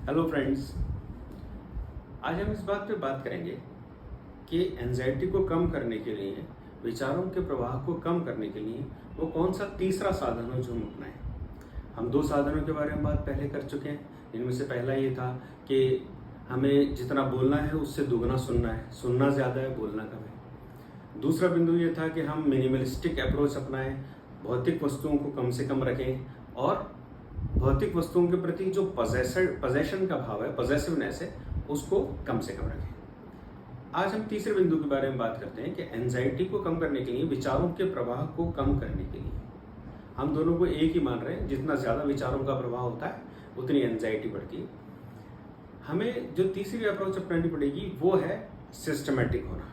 Hello friends, आज हम इस बात पे बात करेंगे कि एंजाइटी को कम करने के लिए, विचारों के प्रवाह को कम करने के लिए वो कौन सा तीसरा साधन है जो हम अपनाएं। हम दो साधनों के बारे में बात पहले कर चुके हैं। इनमें से पहला ये था कि हमें जितना बोलना है उससे दुगना सुनना है, सुनना ज़्यादा है, बोलना कम है। दूसरा बिंदु ये था कि हम मिनिमलिस्टिक अप्रोच अपनाएं, भौतिक वस्तुओं को कम से कम रखें और भौतिक वस्तुओं के प्रति जो पजेशन का भाव है, पजेसिवनेस है, उसको कम से कम रखें। आज हम तीसरे बिंदु के बारे में बात करते हैं कि एंजाइटी को कम करने के लिए, विचारों के प्रवाह को कम करने के लिए हम दोनों को एक ही मान रहे हैं। जितना ज़्यादा विचारों का प्रवाह होता है उतनी एंजाइटी बढ़ती है। हमें जो तीसरी अप्रोच अपनानी पड़ेगी वो है सिस्टमेटिक होना।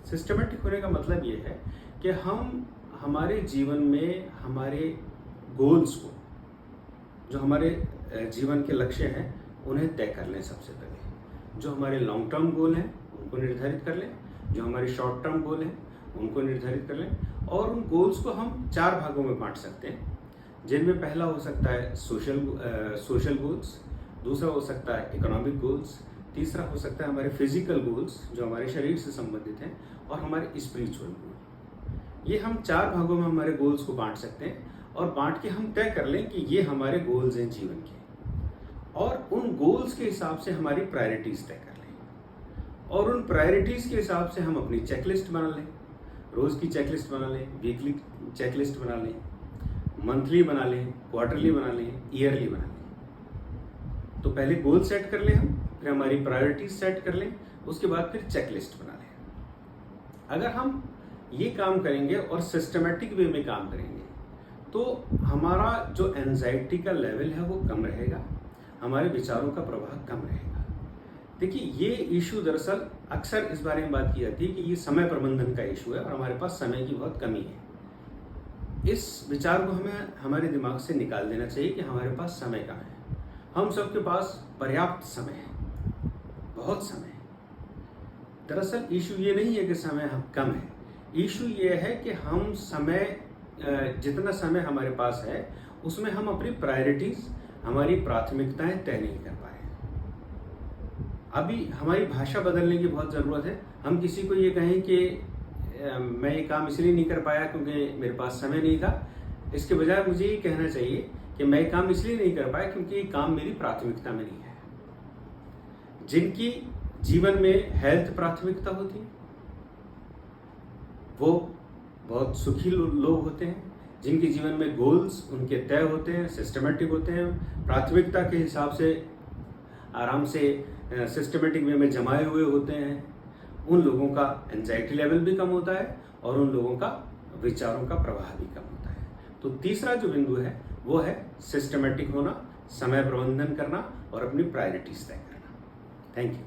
सिस्टमेटिक होने का मतलब ये है कि हम हमारे जीवन में हमारे गोल्स को, जो हमारे जीवन के लक्ष्य हैं, उन्हें तय कर लें। सबसे पहले जो हमारे लॉन्ग टर्म गोल हैं उनको निर्धारित कर लें, जो हमारे शॉर्ट टर्म गोल हैं उनको निर्धारित कर लें और उन गोल्स को हम 4 भागों में बांट सकते हैं, जिनमें पहला हो सकता है सोशल गोल्स, दूसरा हो सकता है इकोनॉमिक गोल्स, तीसरा हो सकता है हमारे फिजिकल गोल्स जो हमारे शरीर से संबंधित हैं, और हमारे स्पिरिचुअल गोल। ये हम 4 भागों में हमारे गोल्स को बांट सकते हैं और बांट के हम तय कर लें कि ये हमारे गोल्स हैं जीवन के, और उन गोल्स के हिसाब से हमारी प्रायोरिटीज तय कर लें और उन प्रायोरिटीज के हिसाब से हम अपनी चेकलिस्ट बना लें। रोज की चेकलिस्ट बना लें, वीकली चेकलिस्ट बना लें, मंथली बना लें, क्वार्टरली बना लें, ईयरली बना लें। तो पहले गोल सेट कर लें हम, फिर हमारी प्रायोरिटीज सेट कर लें, उसके बाद फिर चेकलिस्ट बना लें। अगर हम ये काम करेंगे और सिस्टमेटिक वे में काम करेंगे तो हमारा जो एंजाइटी का लेवल है वो कम रहेगा, हमारे विचारों का प्रवाह कम रहेगा। देखिए, ये इशू दरअसल अक्सर इस बारे में बात की जाती है कि ये समय प्रबंधन का इशू है और हमारे पास समय की बहुत कमी है। इस विचार को हमें हमारे दिमाग से निकाल देना चाहिए कि हमारे पास समय कम है। हम सबके पास पर्याप्त समय है, बहुत समय है। दरअसल इशू ये नहीं है कि समय हम कम है, इशू ये है कि हम जितना समय हमारे पास है उसमें हम अपनी प्रायोरिटीज, हमारी प्राथमिकताएं तय नहीं कर पाए। अभी हमारी भाषा बदलने की बहुत ज़रूरत है। हम किसी को ये कहें कि मैं ये काम इसलिए नहीं कर पाया क्योंकि मेरे पास समय नहीं था, इसके बजाय मुझे ये कहना चाहिए कि मैं ये काम इसलिए नहीं कर पाया क्योंकि ये काम मेरी प्राथमिकता में नहीं है। जिनकी जीवन में हेल्थ प्राथमिकता होती है वो बहुत सुखी लोग होते हैं। जिनके जीवन में गोल्स उनके तय होते हैं, सिस्टमेटिक होते हैं, प्राथमिकता के हिसाब से आराम से सिस्टमेटिक वे में जमाए हुए होते हैं, उन लोगों का एंजाइटी लेवल भी कम होता है और उन लोगों का विचारों का प्रवाह भी कम होता है। तो तीसरा जो बिंदु है वो है सिस्टमेटिक होना, समय प्रबंधन करना और अपनी प्रायोरिटीज तय करना। Thank you.